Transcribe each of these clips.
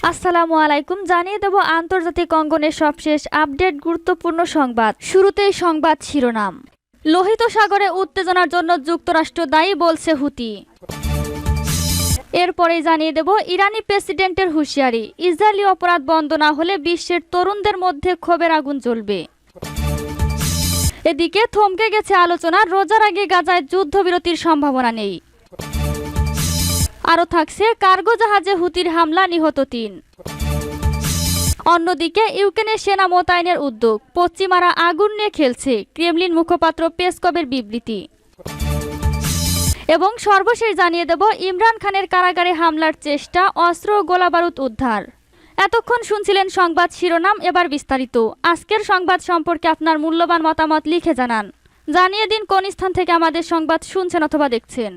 আসসালামু আলাইকুম। জানিয়ে দেব আন্তর্জাতিক অঙ্গনের সবশেষ আপডেট গুরুত্বপূর্ণ সংবাদ। শুরুতেই সংবাদ শিরোনাম। লোহিত সাগরে উত্তেজনার জন্য যুক্তরাষ্ট্র দায়ী বলছে হুতি। এরপরেই জানিয়ে দেব ইরানি প্রেসিডেন্টের হুঁশিয়ারি, ইসরায়েলি অপরাধ বন্ধ না হলে বিশ্বের তরুণদের মধ্যে ক্ষোভের আগুন জ্বলবে। এদিকে থমকে গেছে আলোচনা, রোজার আগে গাজায় যুদ্ধবিরতির সম্ভাবনা নেই। আরও থাকছে কার্গো জাহাজে হুতির হামলা, নিহত ৩। অন্যদিকে ইউক্রেনের সেনা মোতায়েনের উদ্যোগ, পশ্চিমারা আগুন নিয়ে খেলছে, ক্রেমলিন মুখপাত্র পেসকভের বিবৃতি। এবং সর্বশেষ জানিয়ে দেব ইমরান খানের কারাগারে হামলার চেষ্টা, অস্ত্র ও গোলাবারুদ উদ্ধার। এতক্ষণ শুনছিলেন সংবাদ শিরোনাম, এবার বিস্তারিত। আজকের সংবাদ সম্পর্কে আপনার মূল্যবান মতামত লিখে জানান। জানিয়ে দিন কোন স্থান থেকে আমাদের সংবাদ শুনছেন অথবা দেখছেন।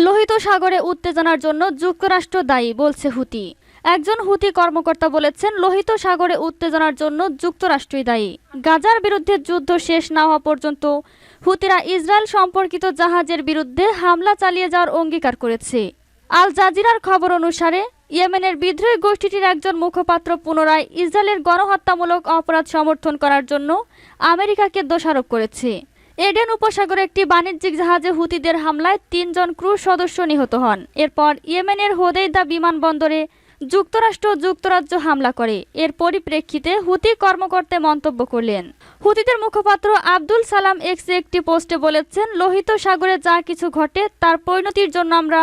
লোহিত সাগরে উত্তেজনার জন্য যুক্তরাষ্ট্র দায়ী বলছে হুতি। একজন হুতি কর্মকর্তা বলেছেন, লোহিত সাগরে উত্তেজনার জন্য যুক্তরাষ্ট্রই দায়ী। গাজার বিরুদ্ধে যুদ্ধ শেষ না হওয়া পর্যন্ত হুতিরা ইসরায়েল সম্পর্কিত জাহাজের বিরুদ্ধে হামলা চালিয়ে যাওয়ার অঙ্গীকার করেছে। আল জাজিরার খবর অনুসারে ইয়েমেনের বিদ্রোহী গোষ্ঠীটির একজন মুখপাত্র পুনরায় ইসরায়েলের গণহত্যামূলক অপরাধ সমর্থন করার জন্য আমেরিকাকে দোষারোপ করেছে। এডেন উপসাগরে একটি বাণিজ্যিক জাহাজে হুতিদের হামলায় ৩ জন ক্রু সদস্য নিহত হন। এরপর ইয়েমেনের হোদেইদা বিমানবন্দরে যুক্তরাজ্য হামলা করে। এর পরিপ্রেক্ষিতে হুতি কর্মকর্তা মন্তব্য করলেন। হুতিদের মুখপাত্র আব্দুল সালাম এক্সে একটি পোস্টে বলেছেন, লোহিত সাগরে যা কিছু ঘটে তার পরিণতির জন্য আমরা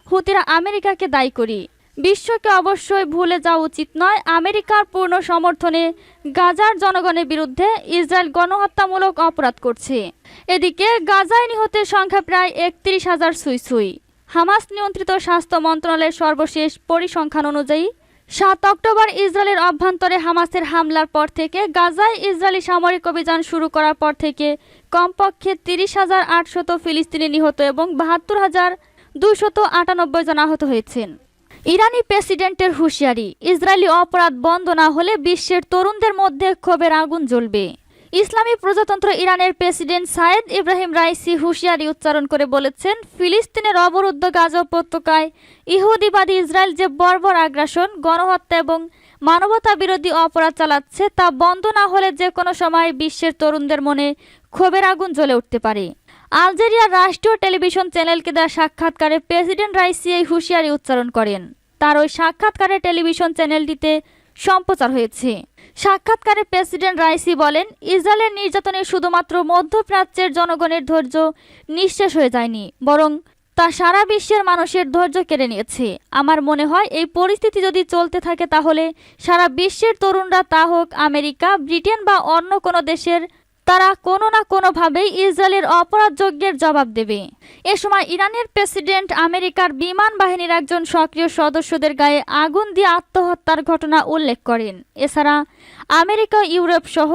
হুতিরা আমেরিকাকে দায়ী করি। বিশ্বকে অবশ্যই ভুলে যাওয়া উচিত নয়, আমেরিকার পূর্ণ সমর্থনে গাজার জনগণের বিরুদ্ধে ইসরায়েল গণহত্যামূলক অপরাধ করছে। এদিকে গাজায় নিহতের সংখ্যা প্রায় ৩১,০০০ ছুঁই। হামাস নিয়ন্ত্রিত স্বাস্থ্য মন্ত্রণালয়ের সর্বশেষ পরিসংখ্যান অনুযায়ী ৭ অক্টোবর ইসরায়েলের অভ্যন্তরে হামাসের হামলার পর থেকে গাজায় ইসরায়েলি সামরিক অভিযান শুরু করার পর থেকে কমপক্ষে ৩০,৮০০ ফিলিস্তিনি নিহত এবং ৭২,২৯৮ জন আহত হয়েছেন। ইরানি প্রেসিডেন্টের হুঁশিয়ারি, ইসরায়েলি অপরাধ বন্ধ না হলে বিশ্বের তরুণদের মধ্যে ক্ষোভের আগুন জ্বলবে। ইসলামী প্রজাতন্ত্র ইরানের প্রেসিডেন্ট সায়েদ ইব্রাহিম রাইসি হুঁশিয়ারি উচ্চারণ করে বলেছেন, ফিলিস্তিনের অবরুদ্ধ গাজা উপত্যকায় ইহুদিবাদী ইসরায়েল যে বর্বর আগ্রাসন, গণহত্যা এবং মানবতা বিরোধী অপরাধ চালাচ্ছে তা বন্ধ না হলে যে কোনো সময় বিশ্বের তরুণদের মনে ক্ষোভের আগুন জ্বলে উঠতে পারে। আলজেরিয়ার রাষ্ট্রীয় টেলিভিশন চ্যানেলকে দেওয়া সাক্ষাৎকারে প্রেসিডেন্ট রাইসি এই হুঁশিয়ারি উচ্চারণ করেন। তার ওই সাক্ষাৎকারে টেলিভিশন চ্যানেলটিতে সম্প্রচার হয়েছে। সাক্ষাৎকারে প্রেসিডেন্ট রাইসি বলেন, ইসরায়েলের নির্যাতনে শুধুমাত্র মধ্যপ্রাচ্যের জনগণের ধৈর্য নিঃশেষ হয়ে যায়নি, বরং তা সারা বিশ্বের মানুষের ধৈর্য কেড়ে নিয়েছে। আমার মনে হয় এই পরিস্থিতি যদি চলতে থাকে তাহলে সারা বিশ্বের তরুণরা, তা হোক আমেরিকা, ব্রিটেন বা অন্য কোনো দেশের, তারা কোনো না কোনোভাবেই ইসরায়েলের অপরাধযজ্ঞের জবাব দেবে। এ সময় ইরানের প্রেসিডেন্ট আমেরিকার বিমান বাহিনীর একজন সক্রিয় সদস্যদের গায়ে আগুন দিয়ে আত্মহত্যার ঘটনা উল্লেখ করেন। এছাড়া আমেরিকা, ইউরোপ সহ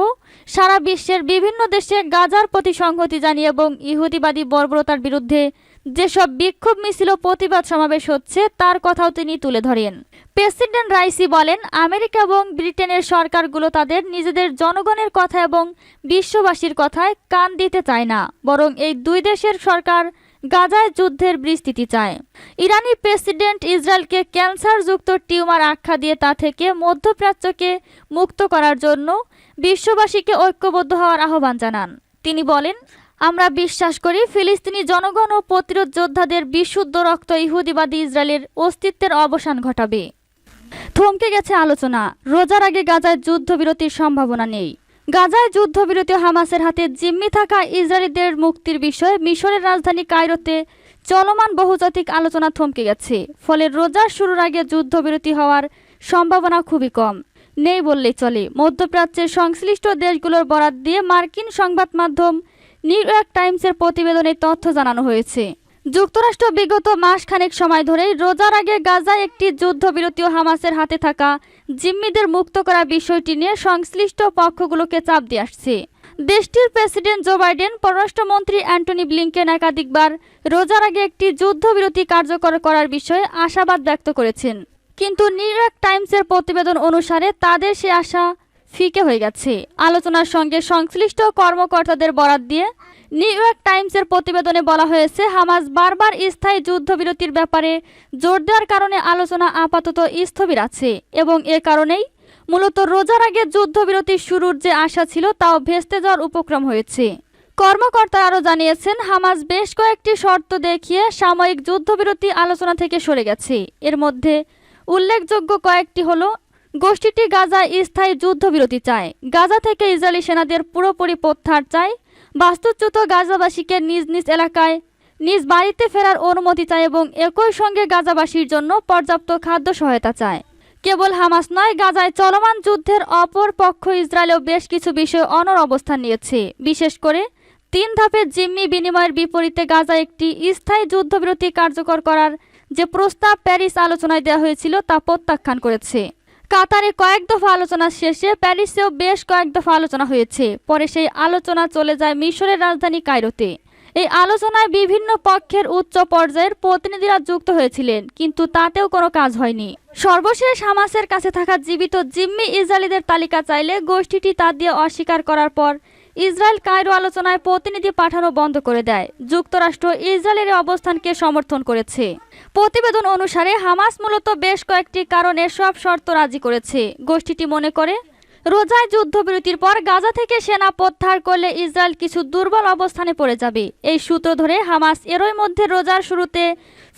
সারা বিশ্বের বিভিন্ন দেশে গাজার প্রতি সংহতি জানিয়ে এবং ইহুদিবাদী বর্বরতার বিরুদ্ধে যেসব বিক্ষোভ মিছিল ও প্রতিবাদ সমাবেশ হচ্ছে তার কথাও তিনি তুলে ধরেন। প্রেসিডেন্ট রাইসি বলেন, আমেরিকা এবং ব্রিটেনের সরকারগুলো তাদের নিজেদের জনগণের কথা এবং বিশ্ববাসীর কথায় কান দিতে চায় না, বরং এই দুই দেশের সরকার গাজায় যুদ্ধের বিস্তৃতি চায়। ইরানি প্রেসিডেন্ট ইসরায়েলকে ক্যান্সারযুক্ত টিউমার আখ্যা দিয়ে তা থেকে মধ্যপ্রাচ্যকে মুক্ত করার জন্য বিশ্ববাসীকে ঐক্যবদ্ধ হওয়ার আহ্বান জানান। তিনি বলেন, আমরা বিশ্বাস করি ফিলিস্তিনি জনগণ ও প্রতিরোধ যোদ্ধাদের বিশুদ্ধ রক্ত ইহুদিবাদী ইসরায়েলের অস্তিত্বের অবসান ঘটাবে। থমকে গেছে আলোচনা, রোজার আগে গাজায় যুদ্ধবিরতির সম্ভাবনা নেই। গাজায় যুদ্ধবিরতি হামাসের হাতে জিম্মি থাকা ইসরায়েলিদের মুক্তির বিষয়ে মিশরের রাজধানী কায়রোতে চলমান বহুজাতিক আলোচনা থমকে গেছে। ফলে রোজার শুরুর আগে যুদ্ধবিরতি হওয়ার সম্ভাবনা খুবই কম, নেই বললেই চলে। মধ্যপ্রাচ্যের সংশ্লিষ্ট দেশগুলোর বরাত দিয়ে মার্কিন সংবাদ মাধ্যম নিউ ইয়র্ক টাইমসের প্রতিবেদনে তথ্য জানানো হয়েছে। যুক্তরাষ্ট্র বিগত মাসখানেক সময় ধরেই রোজার আগে গাজায় একটি যুদ্ধবিরতি ও হামাসের হাতে থাকা জিম্মিদের মুক্ত করার বিষয়টি নিয়ে সংশ্লিষ্ট পক্ষগুলোকে চাপ দিয়ে আসছে। দেশটির প্রেসিডেন্ট জো বাইডেন, পররাষ্ট্রমন্ত্রী অ্যান্টনি ব্লিংকেন একাধিকবার রোজার আগে একটি যুদ্ধবিরতি কার্যকর করার বিষয়ে আশাবাদ ব্যক্ত করেছেন, কিন্তু নিউ ইয়র্ক টাইমসের প্রতিবেদন অনুসারে তাদের সে আশা ফিকে হয়ে গেছে। আলোচনার সঙ্গে সংশ্লিষ্ট কর্মকর্তাদের বরাত দিয়ে নিউ ইয়র্ক টাইমসের প্রতিবেদনে বলা হয়েছে, হামাস বারবার স্থায়ী যুদ্ধবিরতির ব্যাপারে জোর দেওয়ার কারণে আলোচনা আপাতত স্থবির আছে এবং এ কারণেই মূলত রোজার আগে যুদ্ধবিরতি শুরুর যে আশা ছিল তাও ভেস্তে যাওয়ার উপক্রম হয়েছে। কর্মকর্তারা আরও জানিয়েছেন, হামাস বেশ কয়েকটি শর্ত দেখিয়ে সাময়িক যুদ্ধবিরতি আলোচনা থেকে সরে গেছে। এর মধ্যে উল্লেখযোগ্য কয়েকটি হলো, গোষ্ঠীটি গাজায় স্থায়ী যুদ্ধবিরতি চায়, গাজা থেকে ইসরায়েলি সেনাদের পুরোপুরি প্রত্যাহার চায়, বাস্তুচ্যুত গাজাবাসীকে নিজ নিজ এলাকায় নিজ বাড়িতে ফেরার অনুমতি চায় এবং একই সঙ্গে গাজাবাসীর জন্য পর্যাপ্ত খাদ্য সহায়তা চায়। কেবল হামাস নয়, গাজায় চলমান যুদ্ধের অপর পক্ষ ইসরায়েলও বেশ কিছু বিষয়ে অনড় অবস্থান নিয়েছে। বিশেষ করে 3 ধাপের জিম্মি বিনিময়ের বিপরীতে গাজায় একটি স্থায়ী যুদ্ধবিরতি কার্যকর করার যে প্রস্তাব প্যারিস আলোচনায় দেওয়া হয়েছিল তা প্রত্যাখ্যান করেছে। কাতারে কয়েক দফা আলোচনা শেষে প্যারিসেও বেশ কয়েক দফা আলোচনা হয়েছে। পরে সেই আলোচনা চলে যায় মিশরের রাজধানী কায়রোতে। এই আলোচনায় বিভিন্ন পক্ষের উচ্চ পর্যায়ের প্রতিনিধিরা যুক্ত হয়েছিলেন, কিন্তু তাতেও কোনো কাজ হয়নি। সর্বশেষ হামাসের কাছে থাকা জীবিত জিম্মি ইসরায়েলিদের তালিকা চাইলে গোষ্ঠীটি তা দিয়ে অস্বীকার করার পর ইসরায়েল কায়রো আলোচনায় প্রতিনিধি পাঠানো বন্ধ করে দেয়। যুক্তরাষ্ট্র ইসরায়েলের অবস্থানকে সমর্থন করেছে। প্রতিবেদন অনুসারে হামাস মূলত বেশ কয়েকটি কারণে সব শর্ত রাজি করেছে। গোষ্ঠীটি মনে করে, রোজায় যুদ্ধবিরতির পর গাজা থেকে সেনা প্রত্যাহার করলে ইসরায়েল কিছু দুর্বল অবস্থানে পড়ে যাবে। এই সূত্র ধরে হামাস এরই মধ্যে রোজার শুরুতে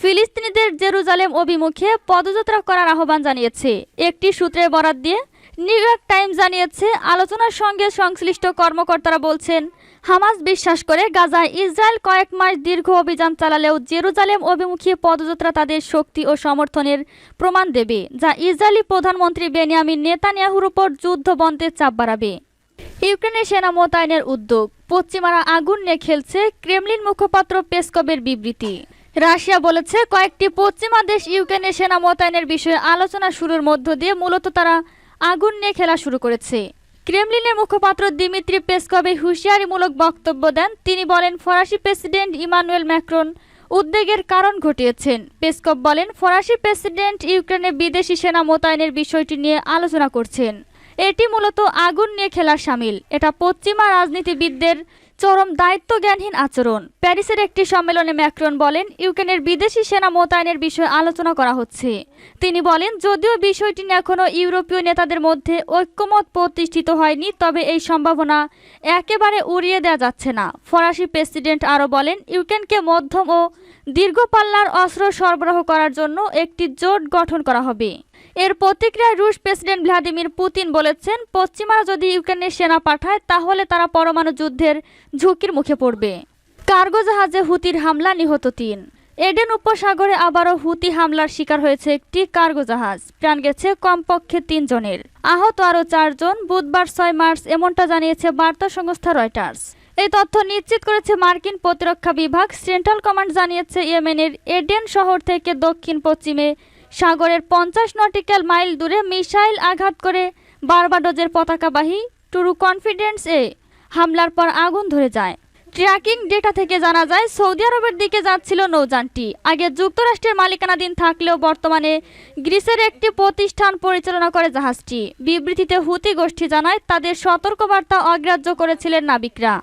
ফিলিস্তিনিদের জেরুজালেম অভিমুখে পদযাত্রা করার আহ্বান জানিয়েছে। একটি সূত্রের বরাত দিয়ে নিউ ইয়র্ক টাইমস জানিয়েছে, আলোচনার সঙ্গে সংশ্লিষ্ট কর্মকর্তারা বলছেন, হামাস বিশ্বাস করে গাজায় ইসরায়েল কয়েক মাস দীর্ঘ অভিযান চালালেও জেরুজালেম অভিমুখী পদযাত্রা তাদের শক্তি ও সমর্থনের প্রমাণ দেবে, যা ইসরায়েলি প্রধানমন্ত্রী বেনিয়ামিন নেতানিয়াহুর উপর যুদ্ধ বন্ধের চাপ বাড়াবে। ইউক্রেনে সেনা মোতায়েনের উদ্যোগ, পশ্চিমারা আগুন নিয়ে খেলছে, ক্রেমলিন মুখপাত্র পেসকভের বিবৃতি। রাশিয়া বলেছে, কয়েকটি পশ্চিমা দেশ ইউক্রেনে সেনা মোতায়েনের বিষয়ে আলোচনা শুরুর মধ্য দিয়ে মূলত তারা আগুন নিয়ে খেলা শুরু করেছে। ক্রেমলিনের মুখপাত্র দিমিত্রি পেসকভ হুঁশিয়ারিমূলক বক্তব্য দেন। তিনি বলেন, ফরাসি প্রেসিডেন্ট ইমানুয়েল ম্যাক্রন উদ্বেগের কারণ ঘটিয়েছেন। পেসকভ বলেন, ফরাসি প্রেসিডেন্ট ইউক্রেনে বিদেশি সেনা মোতায়েনের বিষয়টি নিয়ে আলোচনা করছেন। এটি মূলত আগুন নিয়ে খেলার শামিল। এটা পশ্চিমা রাজনীতিবিদদের চরম দায়িত্বজ্ঞানহীন আচরণ। প্যারিসের একটি সম্মেলনে ম্যাক্রন বলেন, ইউক্রেনের বিদেশি সেনা মোতায়েনের বিষয়ে আলোচনা করা হচ্ছে। তিনি বলেন, যদিও বিষয়টি নিয়ে এখনও ইউরোপীয় নেতাদের মধ্যে ঐক্যমত প্রতিষ্ঠিত হয়নি, তবে এই সম্ভাবনা একেবারে উড়িয়ে দেওয়া যাচ্ছে না। ফরাসি প্রেসিডেন্ট আরও বলেন, ইউক্রেনকে মধ্যম ও দীর্ঘ পাল্লার অস্ত্র সরবরাহ করার জন্য একটি জোট গঠন করা হবে। এর প্রতিক্রিয়ায় রুশ প্রেসিডেন্ট ভ্লাদিমির পুতিন বলেছেন, পশ্চিমারা যদি ইউক্রেনে সেনা পাঠায় তাহলে তারা পরমাণু যুদ্ধের ঝুঁকির মুখে পড়বে। কার্গো জাহাজে হুতির হামলা, নিহত 3। এডেন উপসাগরে আবারও হুতি হামলার শিকার হয়েছে একটি কার্গো জাহাজ। প্রাণ গেছে কমপক্ষে 3 জনের, আহত আরও 4 জন। বুধবার 6 মার্চ এমনটা জানিয়েছে বার্তা সংস্থা রয়টার্স। এই তথ্য নিশ্চিত করেছে মার্কিন প্রতিরক্ষা বিভাগ। সেন্ট্রাল কমান্ড জানিয়েছে, ইয়েমেনের এডেন শহর থেকে দক্ষিণ পশ্চিমে সাগরের 50 নটিক্যাল মাইল দূরে মিসাইল আঘাত করে বার্বাডোজের পতাকাবাহী ট্রু কনফিডেন্স এ হামলার পর আগুন ধরে যায়। ট্র্যাকিং ডেটা থেকে জানা যায়, সৌদি আরবের দিকে যাচ্ছিল নৌযানটি। আগে যুক্তরাষ্ট্রের মালিকানাধীন থাকলেও বর্তমানে গ্রিসের একটি প্রতিষ্ঠান পরিচালনা করে জাহাজটি। বিবৃতিতে হুতি গোষ্ঠী জানায়, তাদের সতর্কবার্তা অগ্রাহ্য করেছিলেন নাবিকরা।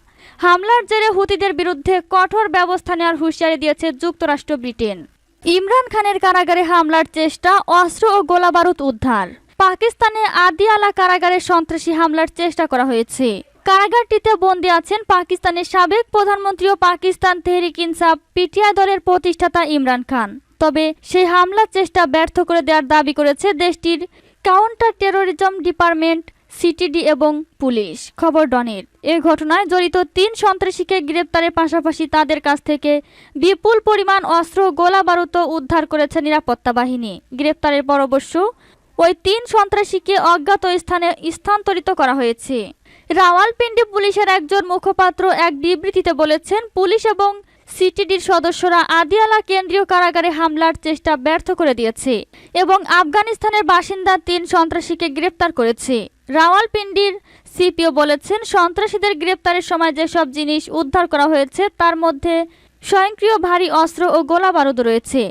হামলার জেরে হুতিদের বিরুদ্ধে কঠোর ব্যবস্থা নেওয়ার হুঁশিয়ারি দিয়েছে যুক্তরাষ্ট্র, ব্রিটেন। ইমরান খানের কারাগারে হামলার চেষ্টা, অস্ত্র ও গোলাবারুদ উদ্ধার। পাকিস্তানে আদিয়ালা কারাগারে সন্ত্রাসী হামলার চেষ্টা করা হয়েছে। কারাগারটিতে বন্দী আছেন পাকিস্তানের সাবেক প্রধানমন্ত্রী ও পাকিস্তান তেহরিক ইনসাফ পিটিআই দলের প্রতিষ্ঠাতা ইমরান খান। তবে সেই হামলার চেষ্টা ব্যর্থ করে দেওয়ার দাবি করেছে দেশটির কাউন্টার টেরোরিজম ডিপার্টমেন্ট, সিটিডি এবং পুলিশ। খবর ডনের। এ ঘটনায় জড়িত 3 সন্ত্রাসীকে গ্রেপ্তারের পাশাপাশি তাদের কাছ থেকে বিপুল পরিমাণ অস্ত্র, গোলা বারুদ উদ্ধার করেছে নিরাপত্তা বাহিনী। গ্রেপ্তারের পর অবশ্য ওই 3 সন্ত্রাসীকে অজ্ঞাত স্থানে স্থানান্তরিত করা হয়েছে। রাওয়ালপিন্ডি পুলিশের একজন মুখপাত্র এক বিবৃতিতে বলেছেন, পুলিশ এবং সিটিডির সদস্যরা আদিয়ালা কেন্দ্রীয় কারাগারে হামলার চেষ্টা ব্যর্থ করে দিয়েছে এবং আফগানিস্তানের বাসিন্দা 3 সন্ত্রাসীকে গ্রেপ্তার করেছে। রাওয়ালপিন্ডির সিপিও বলেছেন, সন্ত্রাসীদের গ্রেপ্তারের সময় যেসব জিনিস উদ্ধার করা হয়েছে তার মধ্যে স্বয়ংক্রিয় ভারী অস্ত্র ও গোলা বারুদ রয়েছে।